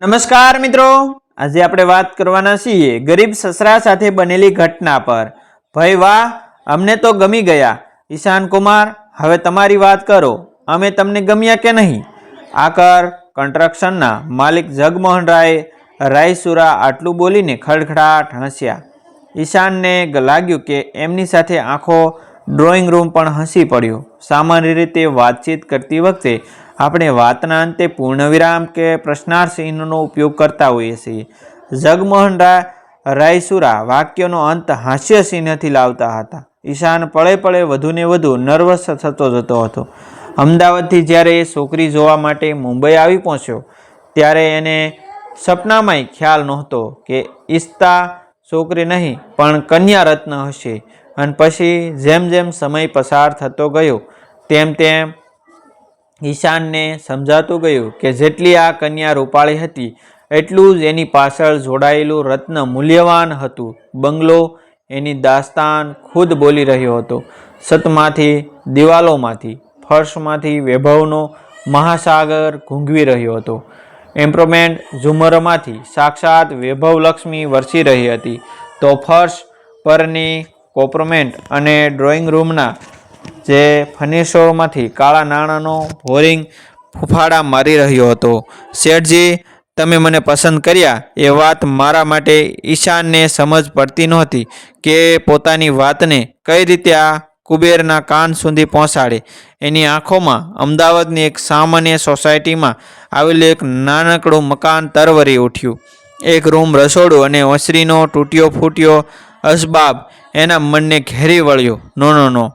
નમસ્કાર મિત્રો, આજે આપણે વાત કરવાના છીએ ગરીબ સસરા સાથે બનેલી ઘટના પર। ભાઈ વાહ, અમને તો ગમી ગયા। ઈશાન કુમાર, હવે તમારી વાત કરો, અમે તમને ગમ્યા કે નહીં? આકર કન્સ્ટ્રક્શનના માલિક જગમોહન રાયસુરા આટલું બોલીને ખડખડાટ હસ્યા। ઈશાનને લાગ્યું કે એમની સાથે આખો ડ્રોઈંગ રૂમ પણ હસી પડ્યો। સામાન્ય રીતે વાતચીત કરતી વખતે આપણે વાતના અંતે પૂર્ણવિરામ કે પ્રશ્નાર્થ ચિહ્નનો ઉપયોગ કરતા હોઈએ છીએ। જગમોહન રાયસુરા વાક્યનો અંત હાસ્ય ચિહ્નથી લાવતા હતા। ઈશાન પળે પળે વધુને વધુ નર્વસ થતો જતો હતો। અમદાવાદથી જ્યારે એ છોકરી જોવા માટે મુંબઈ આવી પહોંચ્યો ત્યારે એને સપનામાંય ખ્યાલ નહોતો કે ઈચ્છતા છોકરી નહીં પણ કન્યા રત્ન હશે। અને પછી જેમ જેમ સમય પસાર થતો ગયો તેમ તેમ ઈશાનને સમજાતું ગયું કે જેટલી આ કન્યા રૂપાળી હતી એટલું જ એની પાછળ જોડાયેલું રત્ન મૂલ્યવાન હતું। બંગલો એની દાસ્તાન ખુદ બોલી રહ્યો હતો। છતમાંથી, દિવાલોમાંથી, ફર્શમાંથી વૈભવનો મહાસાગર ઘૂંઘવી રહ્યો હતો। એમ્પ્રોમેન્ટ ઝુમરમાંથી સાક્ષાત વૈભવલક્ષ્મી વરસી રહી હતી તો ફર્શ પરની કોપરમેન્ટ અને ડ્રોઈંગ રૂમના જે ફર્નિચરમાંથી કાળા નાણાંનો હોરિંગ ફૂફાડા મારી રહ્યો હતો। શેઠજી, તમે મને પસંદ કર્યા એ વાત મારા માટે ઈશાનને સમજ પડતી નહોતી કે પોતાની વાતને કઈ રીતે આ કુબેરના કાન સુધી પહોંચાડે। એની આંખોમાં અમદાવાદની એક સામાન્ય સોસાયટીમાં આવેલું એક નાનકડું મકાન તરવરી ઉઠ્યું। એક રૂમ, રસોડું અને ઓસરીનો તૂટ્યો ફૂટ્યો અસબાબ એના મનને ઘેરી વળ્યો। No,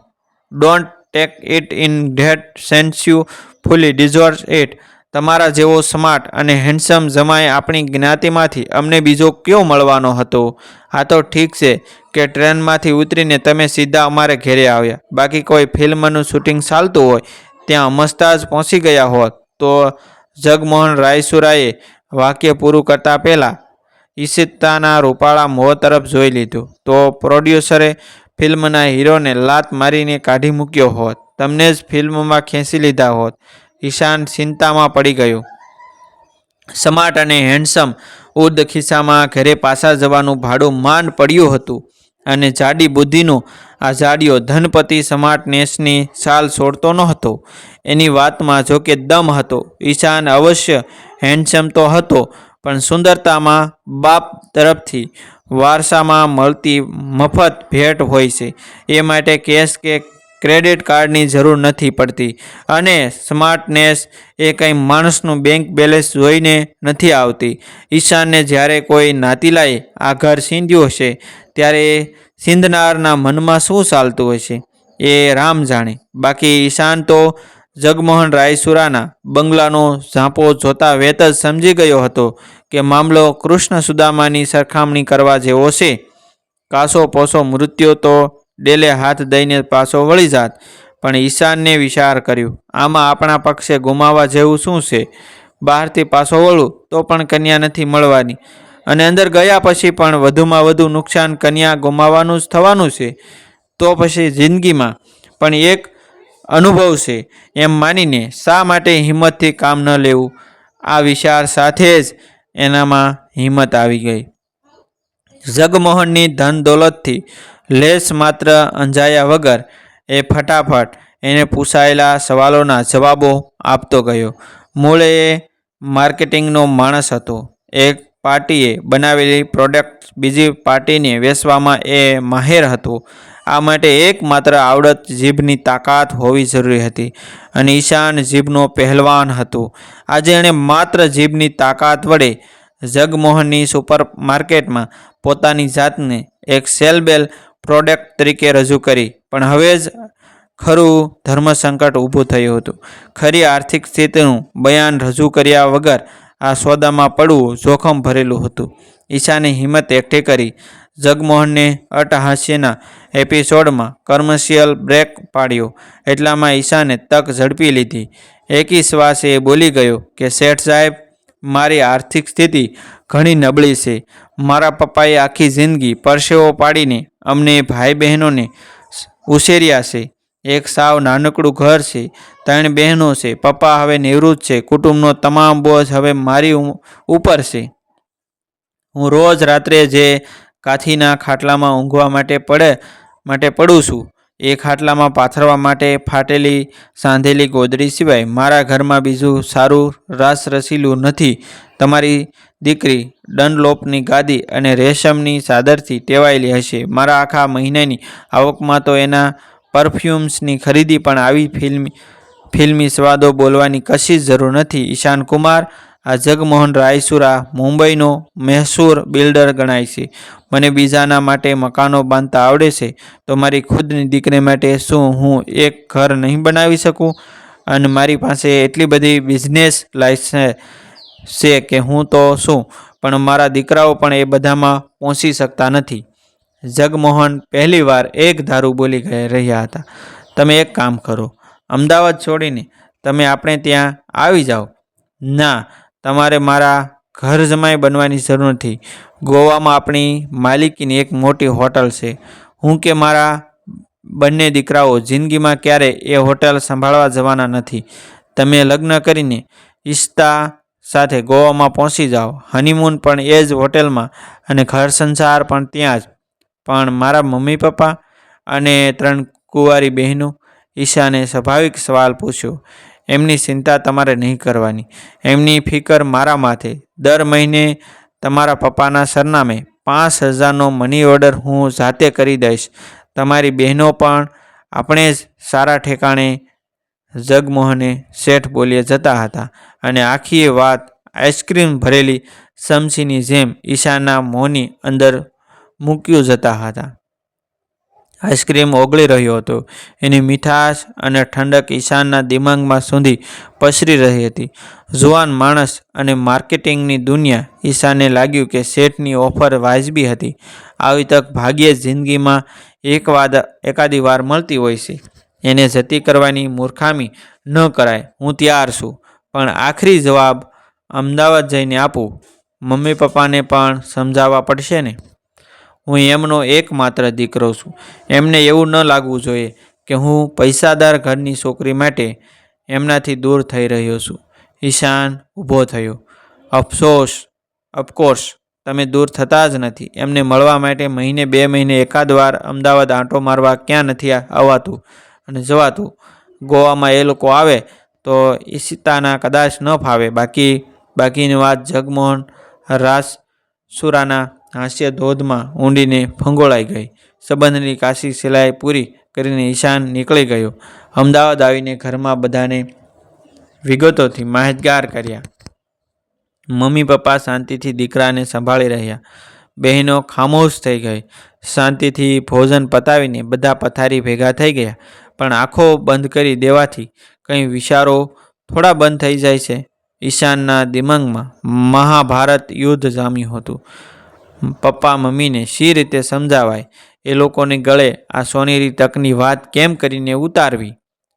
don't take it in that sense, you fully deserve it. તમારા જેવો સ્માર્ટ અને હેન્ડસમ જમાઈ આપણી જ્ઞાતિમાંથી અમને બીજો કયો મળવાનો હતો? આ તો ઠીક છે કે ટ્રેનમાંથી ઉતરીને તમે સીધા અમારે ઘેરે આવ્યા, બાકી કોઈ ફિલ્મનું શૂટિંગ ચાલતું હોય ત્યાં મસ્તા જ પહોંચી ગયા હોત તો। જગમોહન રાયસુરાએ વાક્ય પૂરું કરતા પહેલાં ઈશિતાના રૂપાળા મોં તરફ જોઈ લીધું તો પ્રોડ્યુસરે ફિલ્મના હીરોને લાત મારીને કાઢી મૂક્યો હોત, તમને જ ફિલ્મમાં ખેંચી લીધા હોત। ઈશાન ચિંતામાં પડી ગયો। સ્માર્ટ અને હેન્ડસમ ઉર્દ ખિસ્સામાં ઘરે પાછા જવાનું ભાડું માંડ પડ્યું હતું અને જાડી બુદ્ધિનો આ જાડિયો ધનપતિ સ્માર્ટનેસની ચાલ છોડતો નહોતો। એની વાતમાં જોકે દમ હતો। ઈશાન અવશ્ય હેન્ડસમ તો હતો પણ સુંદરતામાં બાપ તરફથી વારસામાં મળતી મફત ભેટ હોય છે, એ માટે કેશ કે ક્રેડિટ કાર્ડની જરૂર નથી પડતી અને સ્માર્ટનેસ એ કંઈ માણસનું બેંક બેલેન્સ જોઈને નથી આવતી। ઈશાનને જ્યારે કોઈ નાતીલાએ આ ઘર સીંધ્યું હશે ત્યારે સીંધનારના મનમાં શું ચાલતું હશે એ રામ જાણે। બાકી ઈશાન તો જગમોહન રાયસુરાના બંગલાનો ઝાંપો જોતા વેત જ સમજી ગયો હતો કે મામલો કૃષ્ણ સુદામાની સરખામણી કરવા જેવો છે। કાસો પોસો મૃત્યુ તો ડેલે હાથ દઈને પાછો વળી જાત, પણ ઈશાનને વિચાર કર્યું, આમાં આપણા પક્ષે ગુમાવવા જેવું શું છે? બહારથી પાછો વળું તો પણ કન્યા નથી મળવાની અને અંદર ગયા પછી પણ વધુમાં વધુ નુકસાન કન્યા ગુમાવવાનું જ થવાનું છે, તો પછી જિંદગીમાં પણ એક અનુભવ છે એમ માનીને શા માટે હિંમતથી કામ ન લેવું? આ વિચાર સાથે જ એનામાં હિંમત આવી ગઈ। જગમોહનની ધન દોલતથી લેશ માત્ર અંજાયા વગર એ ફટાફટ એને પૂછાયેલા સવાલોના જવાબો આપતો ગયો। મૂળે એ માર્કેટિંગનો માણસ હતો। એક પાર્ટીએ બનાવેલી પ્રોડક્ટ બીજી પાર્ટીને વેચવામાં એ માહેર હતો। આ માટે એકમાત્ર આવડત જીભની તાકાત હોવી જરૂરી હતી અને ઈશાન જીભનો પહેલવાન હતો। આજે એણે માત્ર જીભની તાકાત વડે જગમોહનની સુપર માર્કેટમાં પોતાની જાતને એક સેલેબલ પ્રોડક્ટ તરીકે રજૂ કરી, પણ હવે જ ખરું ધર્મસંકટ ઊભું થયું હતું। ખરી આર્થિક સ્થિતિનું બયાન રજૂ કર્યા વગર આ સોદામાં પડવું જોખમ ભરેલું હતું। ઈશાને હિંમત એકઠી કરી જગમોહનને અટ્ટહાસ્યના એપિસોડમાં કમર્શિયલ બ્રેક પાડ્યો। એટલામાં ઈશાને તક ઝડપી લીધી। એકી શ્વાસે એ બોલી ગયો કે શેઠ સાહેબ, મારી આર્થિક સ્થિતિ ઘણી નબળી છે। મારા પપ્પાએ આખી જિંદગી પરસેવો પાડીને અમને ભાઈ બહેનોને ઉછેર્યા છે। એક સાવ નાનકડું ઘર છે, 3 બહેનો છે, પપ્પા હવે નિવૃત્ત છે, કુટુંબનો તમામ બોજ હવે મારી ઉપર છે. હું રોજ રાત્રે જે કાથીના ખાટલામાં ઊંઘવા માટે પડું છું, એ ખાટલામાં પાથરવા માટે ફાટેલી સાંધેલી ગોદડી સિવાય મારા ઘરમાં બીજું સારું રાસરસીલું નથી. તમારી દીકરી ડનલોપની ગાદી અને રેશમની ચાદરથી ટેવાયેલી હશે. મારા આખા મહિનાની આવકમાં તો એના પરફ્યુમ્સની ખરીદી પણ આવી ફિલ્મી સ્વાદો બોલવાની કશી જ જરૂર નથી. ઈશાન કુમાર, આ જગમોહન રાયસુરા મુંબઈનો મહેસૂર બિલ્ડર ગણાય છે. મને બીજાના માટે મકાનો બાંધતા આવડે છે, તો મારી ખુદની દીકરી માટે શું હું એક ઘર નહીં બનાવી શકું? અને મારી પાસે એટલી બધી બિઝનેસ લાઇસન્સ છે કે હું તો શું, પણ મારા દીકરાઓ પણ એ બધામાં પહોંચી શકતા નથી. જગમોહન પહેલીવાર એક ધારું બોલી રહ્યા હતા. તમે એક કામ કરો, અમદાવાદ છોડીને તમે આપણે ત્યાં આવી જાઓ. ના, તમારે મારા ઘર જમાઈ બનવાની જરૂર નથી. ગોવામાં આપણી માલિકીની એક મોટી હોટલ છે. હું કે મારા બંને દીકરાઓ જિંદગીમાં ક્યારે એ હોટલ સંભાળવા જવાના નથી. તમે લગ્ન કરીને ઈશતા સાથે ગોવામાં પહોંચી જાઓ, હનીમૂન પણ એ જ હોટેલમાં અને ઘર સંસાર પણ ત્યાં જ. પણ મારા મમ્મી પપ્પા અને 3 કુંવારી બહેનો? ઈશાને સ્વાભાવિક સવાલ પૂછ્યો. એમની ચિંતા તમારે નહીં કરવાની. એમની ફિકર મારા માથે. દર મહિને તમારા પપ્પાના સરનામે 5,000નો મની ઓર્ડર હું જાતે કરી દઈશ. તમારી બહેનો પણ આપણે જ સારા ઠેકાણે. જગમોહને શેઠ બોલ્યા જતા હતા અને આખી વાત આઈસ્ક્રીમ ભરેલી સમસીની જેમ ઈશાના મોંની અંદર મૂક્યું જતા હતા. આઈસ્ક્રીમ ઓગળી રહ્યો હતો. એની મીઠાશ અને ઠંડક ઈશાનના દિમાગમાં સુધી પસરી રહી હતી. જુવાન માણસ અને માર્કેટિંગની દુનિયા. ઈશાને લાગ્યું કે શેઠની ઓફર વાજબી હતી. આવી તક ભાગ્યે જ જિંદગીમાં એકાદી વાર મળતી હોય છે. એને જતી કરવાની મૂર્ખામી ન કરાય. હું તૈયાર છું, પણ આખરી જવાબ અમદાવાદ જઈને આપું. મમ્મી પપ્પાને પણ સમજાવવા પડશે ને. હું એમનો એકમાત્ર દીકરો છું. એમને એવું ન લાગવું જોઈએ કે હું પૈસાદાર ઘરની છોકરી માટે એમનાથી દૂર થઈ રહ્યો છું. ઈશાન ઊભો થયો. ઓફકોર્સ તમે દૂર થતા જ નથી. એમને મળવા માટે મહિને 2 મહિને એકાદ વાર અમદાવાદ આંટો મારવા ક્યાં નથી અવાતું અને જવાતું. ગોવામાં એ લોકો આવે તો ઈશિતાના કદાચ ન ફાવે. બાકીની વાત જગમોહન રાસસુરાના હાસ્ય ધોધમાં ઊંડીને ફંગોળાઈ ગઈ. સંબંધની કાશી સિલાઈ પૂરી કરીને ઈશાન નીકળી ગયો. અમદાવાદ આવીને ઘરમાં બધાને વિગતોથી માહિતગાર કર્યા. મમ્મી પપ્પા શાંતિથી દીકરાને સંભાળી રહ્યા. બહેનો ખામોશ થઈ ગઈ. શાંતિથી ભોજન પતાવીને બધા પથારી ભેગા થઈ ગયા. પણ આંખો બંધ કરી દેવાથી કંઈ વિચારો થોડા બંધ થઈ જાય છે. ઈશાનના દિમાગમાં મહાભારત યુદ્ધ જામ્યું હતું. પપ્પા મમ્મીને શી રીતે સમજાવાય? એ લોકોને ગળે આ સોનેરી તકની વાત કેમ કરીને ઉતારવી?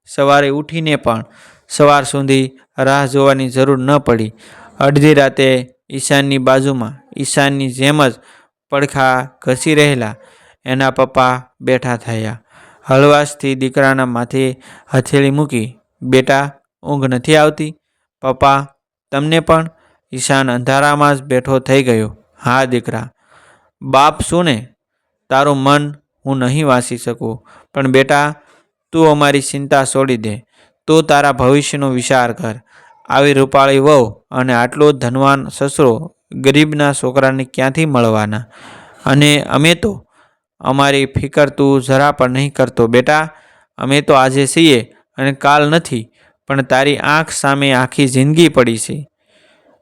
સવારે ઉઠીને પણ સવાર સુધી રાહ જોવાની જરૂર ન પડી. અડધી રાતે ઈશાનની બાજુમાં ઈશાનની જેમ જ પડખા ઘસી રહેલા એના પપ્પા બેઠા થયા. હળવાશથી દીકરાના માથે હથેળી મૂકી. બેટા, ઊંઘ નથી આવતી? પપ્પા, તમને પણ? ઈશાન અંધારામાં જ બેઠો થઈ ગયો. હા દીકરા, બાપ શું ને, તારું મન હું નહીં વાંચી શકું, પણ બેટા તું અમારી ચિંતા છોડી દે. તું તારા ભવિષ્યનો વિચાર કર. આવી રૂપાળી વહુ અને આટલો ધનવાન સસરો ગરીબના છોકરાને ક્યાંથી મળવાના? અને અમે તો? અમારી ફિકર તું જરા પણ નહીં કરતો બેટા. અમે તો આજે છીએ અને કાલ નથી, પણ તારી આંખ સામે આખી જિંદગી પડી છે.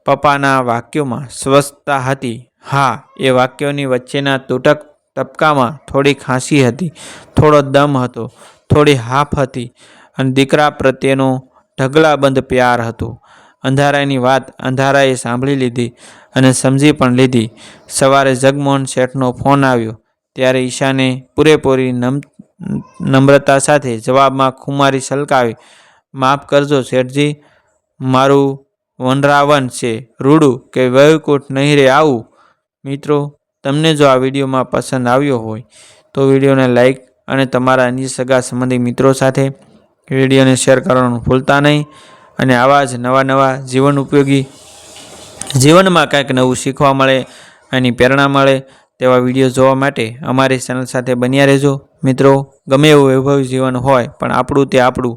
પપ્પાના વાક્યોમાં સ્વસ્થતા હતી. હા, એ વાક્યોની વચ્ચેના તૂટક તબક્કામાં થોડી ખાંસી હતી, થોડો દમ હતો, થોડી હાફ હતી અને દીકરા પ્રત્યેનો ઢગલાબંધ પ્યાર હતો. અંધારાની વાત અંધારાએ સાંભળી લીધી અને સમજી પણ લીધી. સવારે જગમોહન શેઠનો ફોન આવ્યો ત્યારે ઈશાને પૂરેપૂરી નમ્રતા સાથે જવાબમાં ખુમારી છલકાવી. માફ કરજો શેઠજી, મારું વનરાવન છે. રૂડું કે વૈકુંઠ નહીં રે આવું. મિત્રો, તમને જો આ વિડીયોમાં પસંદ આવ્યો હોય તો વિડીયોને લાઈક અને તમારા અન્ય સગા સંબંધી મિત્રો સાથે વિડીયોને શેર કરવાનું ભૂલતા નહીં. અને આવા જ નવા જીવન ઉપયોગી, જીવનમાં કંઈક નવું શીખવા મળે, એની પ્રેરણા મળે તેવા વિડીયો જોવા માટે અમારી ચેનલ સાથે બન્યા રહેજો. મિત્રો, ગમે એવું વૈભવી જીવન હોય પણ આપણું તે આપણું.